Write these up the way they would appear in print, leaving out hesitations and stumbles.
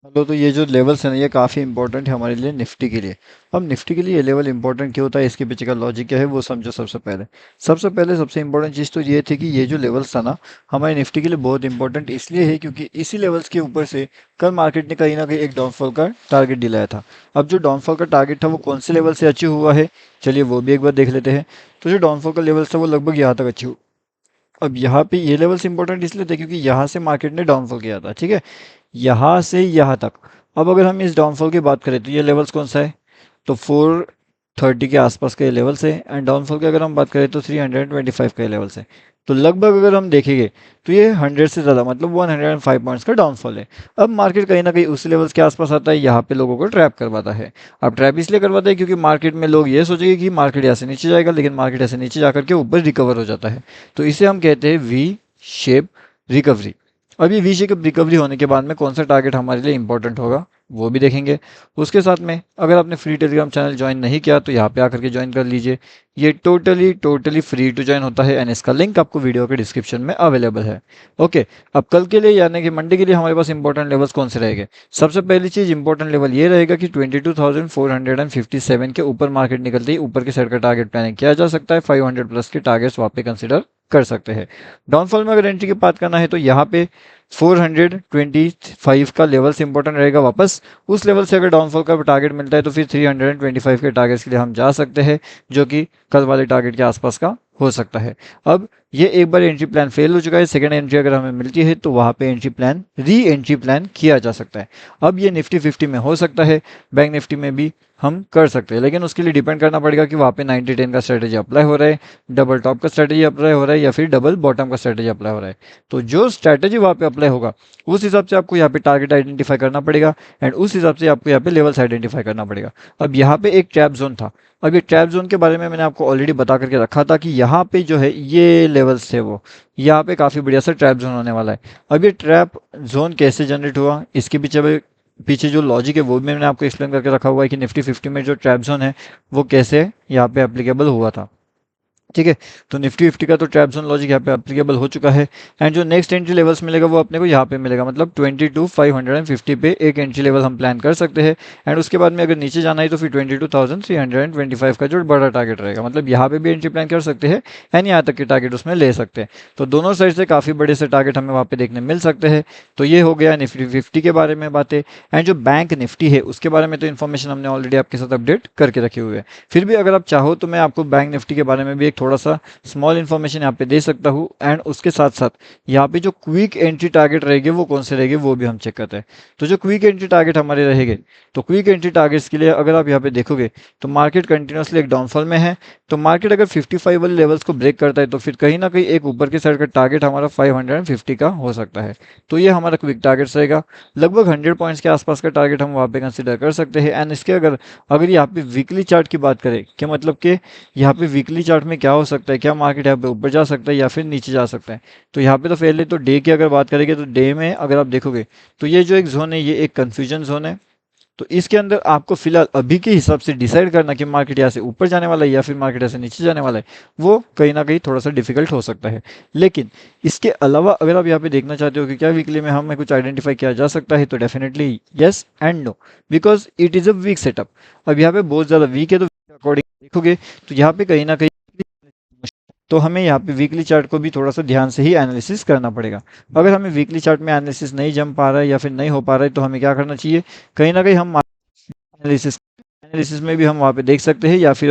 Hello. तो ये जो लेवल्स है ना, ये काफ़ी इंपॉर्टेंट है हमारे लिए निफ्टी के लिए। अब निफ्टी के लिए ये लेवल इंपॉर्टेंट क्यों होता है, इसके पीछे का लॉजिक क्या है वो समझो। सबसे पहले सबसे इंपॉर्टेंट चीज़ तो ये थी कि ये जो लेवल्स था ना, हमारे निफ्टी के लिए बहुत इंपॉर्टेंट इसलिए है क्योंकि इसी लेवल्स के ऊपर से कल मार्केट ने कहीं ना कहीं एक डाउनफॉल का टारगेट दिलाया था। अब जो डाउनफॉल का टारगेट था वो कौन से लेवल से अचीव हुआ है, चलिए वो भी एक बार देख लेते हैं। तो जो डाउनफॉल का लेवल था वो लगभग यहाँ तक अचीव। अब यहाँ पे ये लेवल्स इंपॉर्टेंट इसलिए थे क्योंकि यहाँ से मार्केट ने डाउनफॉल किया था, ठीक है, यहाँ से यहाँ तक। अब अगर हम इस डाउनफॉल की बात करें तो ये लेवल्स कौन सा है, तो 430 के आसपास के लेवल से। एंड डाउनफॉल की अगर हम बात करें तो 325 के लेवल से। तो लगभग अगर हम देखेंगे तो ये 100 से ज़्यादा मतलब 105 पॉइंट्स का डाउनफॉल है। अब मार्केट कहीं ना कहीं उस लेवल्स के आसपास आता है, यहाँ पे लोगों को ट्रैप करवाता है। अब ट्रैप इसलिए करवाता है क्योंकि मार्केट में लोग ये सोचेंगे कि मार्केट ऐसे नीचे जाएगा, लेकिन मार्केट ऐसे नीचे जाकर के ऊपर रिकवर हो जाता है। तो इसे हम कहते हैं वी शेप रिकवरी। अब ये वी शेप रिकवरी होने के बाद में कौन सा टारगेट हमारे लिए इंपॉर्टेंट होगा वो भी देखेंगे। उसके साथ में अगर आपने फ्री टेलीग्राम चैनल ज्वाइन नहीं किया तो यहाँ पे आकर के ज्वाइन कर लीजिए। ये totally totally free to join होता है एंड इसका लिंक आपको वीडियो के डिस्क्रिप्शन में अवेलेबल है। ओके। अब कल के लिए यानी कि मंडे के लिए हमारे पास इंपॉर्टेंट लेवल्स कौन से रहेंगे। सबसे पहली चीज इंपॉर्टेंट लेवल ये रहेगा कि 22,457 के ऊपर मार्केट निकलते ही ऊपर के साइड का टारगेट प्लानिंग किया जा सकता है। 500 प्लस के टारगेट्स वहाँ पे कंसिडर कर सकते हैं। डाउनफॉल में अगर एंट्री की बात करना है तो यहाँ पे 425 का लेवल्स इंपॉर्टेंट रहेगा वापस। उस लेवल से अगर डाउनफॉल का टारगेट मिलता है तो फिर 325 के टारगेट्स के लिए हम जा सकते हैं, जो कि कल वाले टारगेट के आसपास का हो सकता है। अब ये एक बार एंट्री प्लान फेल हो चुका है, सेकंड एंट्री अगर हमें मिलती है तो वहाँ पे एंट्री प्लान किया जा सकता है। अब ये निफ्टी 50 में हो सकता है, बैंक निफ्टी में भी हम कर सकते हैं, लेकिन उसके लिए डिपेंड करना पड़ेगा कि वहाँ पे 90-10 का स्ट्रेटेजी अप्लाई हो रहा है, डबल टॉप का स्ट्रेटेजी अप्लाई हो रहा है या फिर डबल बॉटम का स्ट्रेटेजी अप्लाई हो रहा है। तो जो स्ट्रेटेजी वहाँ पे अप्लाई होगा उस हिसाब से आपको यहाँ पे टारगेट आइडेंटिफाई करना पड़ेगा एंड उस हिसाब से आपको यहाँ पे लेवल्स आइडेंटिफाई करना पड़ेगा। अब यहाँ पे एक ट्रैप जोन था। अब ये ट्रैप जोन के बारे में मैंने आपको ऑलरेडी बता करके रखा था कि यहाँ पे जो है ये लेवल्स थे वो, यहाँ पे काफ़ी बढ़िया सा ट्रैप जोन होने वाला है। अब ये ट्रैप जोन कैसे जनरेट हुआ, इसके पीछे जो लॉजिक है वो भी मैंने आपको एक्सप्लेन करके रखा हुआ है कि निफ्टी 50 में जो ट्रैप जोन है वो कैसे यहाँ पे एप्लीकेबल हुआ था। ठीक है। तो निफ्टी 50 का तो ट्रैप जोन लॉजिक यहाँ पे एप्लीकेबल हो चुका है एंड जो नेक्स्ट एंट्री लेवल्स मिलेगा वो अपने को यहाँ पे मिलेगा, मतलब 22,550 पे एक एंट्री लेवल हम प्लान कर सकते हैं। एंड उसके बाद में अगर नीचे जाना है तो फिर 22,325 का जो बड़ा टारगेट रहेगा, मतलब यहाँ पे भी एंट्री प्लान कर सकते हैं एंड यहाँ तक के टारगेट उसमें ले सकते हैं। तो दोनों साइड से काफ़ी बड़े से टारगेट हमें वहाँ पे देखने मिल सकते हैं। तो ये हो गया निफ्टी 50 के बारे में बातें। एंड जो बैंक निफ्टी है उसके बारे में तो इन्फॉर्मेशन हमने ऑलरेडी आपके साथ अपडेट करके रखी हुई है। फिर भी अगर आप चाहो तो मैं आपको बैंक निफ्टी के बारे में भी एक थोड़ा सा स्मॉल इन्फॉर्मेशन यहाँ पे दे सकता हूँ एंड उसके साथ साथ यहाँ पे जो क्विक एंट्री टारगेट रहेंगे वो कौन से रहेंगे वो भी हम चेक करते हैं। तो जो क्विक एंट्री टारगेट हमारे रहेंगे, तो क्विक एंट्री टारगेट्स के लिए अगर आप यहाँ पे देखोगे तो मार्केट कंटिन्यूसली एक डाउनफॉल में है। तो मार्केट अगर 55 वाले लेवल्स को ब्रेक करता है तो फिर कहीं ना कहीं एक ऊपर के साइड का टारगेट हमारा 550 का हो सकता है। तो ये हमारा क्विक टारगेट रहेगा। लगभग 100 पॉइंट्स के आसपास का टारगेट हम वहाँ पे कंसिडर कर सकते हैं। एंड इसके अगर अगर यहाँ पे वीकली चार्ट की बात करें, क्या मतलब कि यहाँ पे वीकली चार्ट में क्या हो सकता है, क्या मार्केट यहाँ पे ऊपर जा सकता है या फिर नीचे जा सकता है। तो यहाँ पे तो पहले तो डे की अगर बात करेंगे तो डे में अगर आप देखोगे तो ये जो एक जोन है ये एक कंफ्यूजन जोन है। तो इसके अंदर आपको फिलहाल अभी के हिसाब से डिसाइड करना कि मार्केट यहाँ से ऊपर जाने वाला है या फिर मार्केट ऐसे नीचे जाने वाला है, वो कहीं ना कहीं थोड़ा सा डिफिकल्ट हो सकता है। लेकिन इसके अलावा अगर आप यहाँ पे देखना चाहते हो कि क्या वीकली में हमें कुछ आइडेंटिफाई किया जा सकता है, तो definitely yes and no, because it is a weak setup. अब यहाँ पे बहुत ज़्यादा वीक है तो अकॉर्डिंग देखोगे तो यहाँ पे कहीं ना कहीं तो हमें यहाँ पे वीकली चार्ट को भी थोड़ा सा ध्यान से ही एनालिसिस करना पड़ेगा। अगर हमें वीकली चार्ट में एनालिसिस नहीं जम पा रहा है या फिर नहीं हो पा रहा है तो हमें क्या करना चाहिए, कहीं ना कहीं हम एनालिसिस एनालिसिस में भी हम वहाँ पे देख सकते हैं या फिर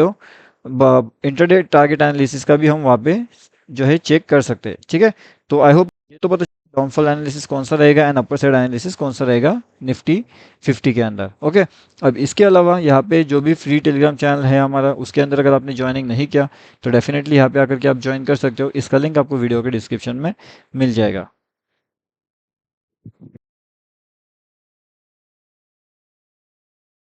इंटरडे टारगेट एनालिसिस का भी हम वहाँ पे जो है चेक कर सकते हैं। ठीक है। तो आई होप ये तो पता डाउनफॉल एनालिसिस कौन सा रहेगा एंड अपर साइड एनालिसिस कौन सा रहेगा निफ्टी 50 के अंदर। ओके। अब इसके अलावा यहाँ पे जो भी फ्री टेलीग्राम चैनल है हमारा उसके अंदर अगर आपने ज्वाइनिंग नहीं किया तो डेफिनेटली यहाँ पे आकर के आप ज्वाइन कर सकते हो। इसका लिंक आपको वीडियो के डिस्क्रिप्शन में मिल जाएगा।